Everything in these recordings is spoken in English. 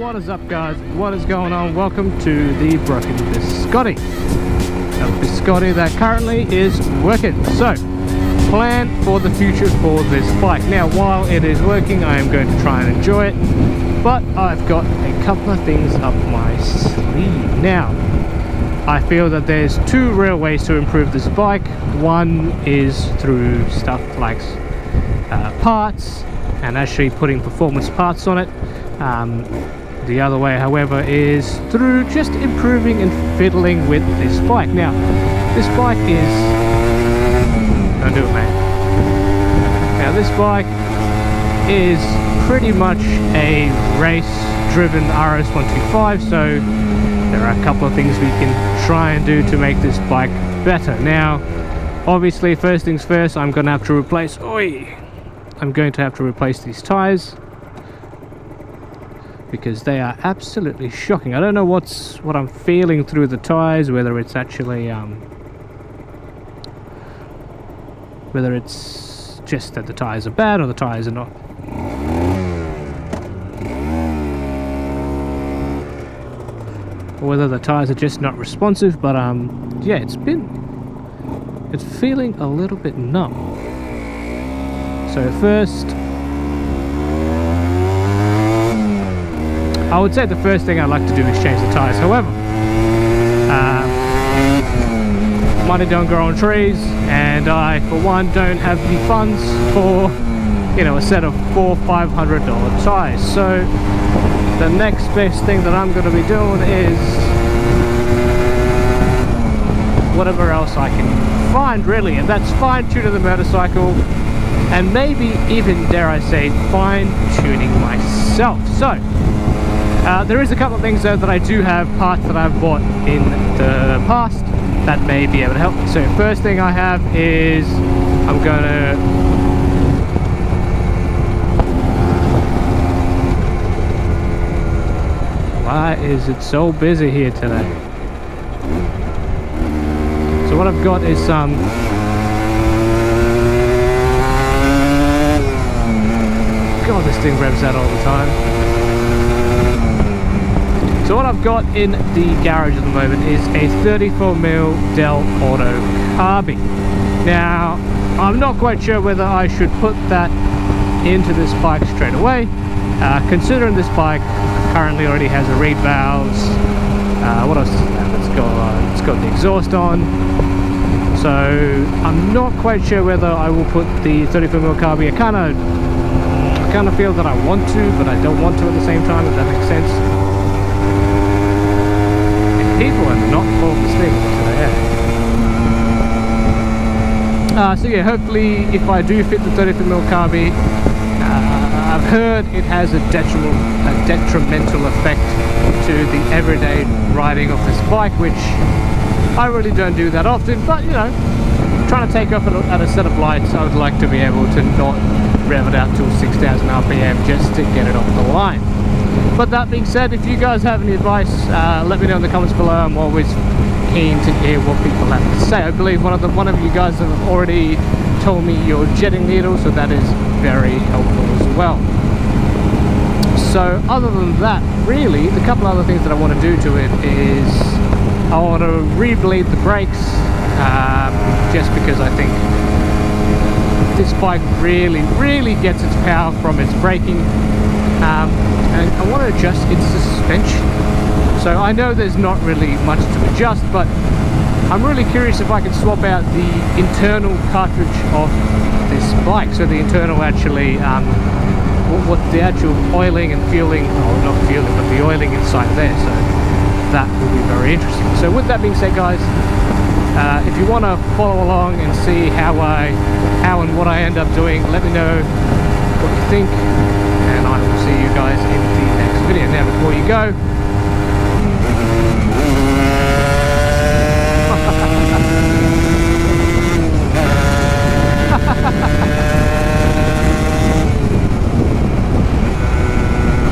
What is up, guys? What is going on? Welcome to the broken biscotti. A biscotti that currently is working. So, plan for the future for this bike. Now, while it is working, I am going to try and enjoy it, but I've got a couple of things up my sleeve. Now, I feel that there's two real ways to improve this bike. One is through stuff like parts and actually putting performance parts on it. The other way, however, is through just improving and fiddling with this bike. Now, this bike is... Don't do it, man. Now, this bike is pretty much a race-driven RS 125, so there are a couple of things we can try and do to make this bike better. Now, obviously, first things first, I'm going to have to replace... I'm going to have to replace these tires, because they are absolutely shocking. I don't know what I'm feeling through the tires, whether it's actually whether it's just that the tires are bad or the tires are not. Or whether the tires are just not responsive, but yeah, it's feeling a little bit numb. So first, I would say the first thing I'd like to do is change the tires. However, money don't grow on trees, and I, for one, don't have the funds for, you know, a set of $400-500 tires. So the next best thing that I'm going to be doing is whatever else I can find, really, and that's fine-tuning the motorcycle, and maybe even, dare I say, fine-tuning myself. So there is a couple of things though that I do have, parts that I've bought in the past that may be able to help. So first thing I have is I'm gonna why is it so busy here today? So what I've got is some God, this thing revs out all the time. So what I've got in the garage at the moment is a 34mm Del Auto Carby. Now, I'm not quite sure whether I should put that into this bike straight away, considering this bike currently already has a reed valves. What else does it have? It's got the exhaust on. So I'm not quite sure whether I will put the 34mm Carby. I kind of feel that I want to, but I don't want to at the same time, if that makes sense. People are not full of mistakes today. So yeah, hopefully if I do fit the 34mm Carby, I've heard it has a detrimental effect to the everyday riding of this bike, which I really don't do that often, but you know, trying to take off at a set of lights, I would like to be able to not rev it out to 6,000 RPM just to get it off the line. But that being said, if you guys have any advice, let me know in the comments below. I'm always keen to hear what people have to say. I believe one of you guys have already told me your jetting needle, so that is very helpful as well. So other than that, really, the couple other things that I want to do to it is I want to re-bleed the brakes, just because I think this bike really gets its power from its braking. And I want to adjust its suspension. So I know there's not really much to adjust, but I'm really curious if I can swap out the internal cartridge of this bike. So the internal actually, what the actual oiling and fueling, or not fueling, but the oiling inside there. So that will be very interesting. So with that being said, guys, if you want to follow along and see how and what I end up doing, let me know what you think. And I will see you guys in the next video. Now, before you go,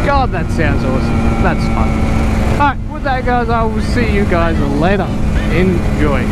God, that sounds awesome. That's fun. Alright, with that, guys, I will see you guys later. Enjoy.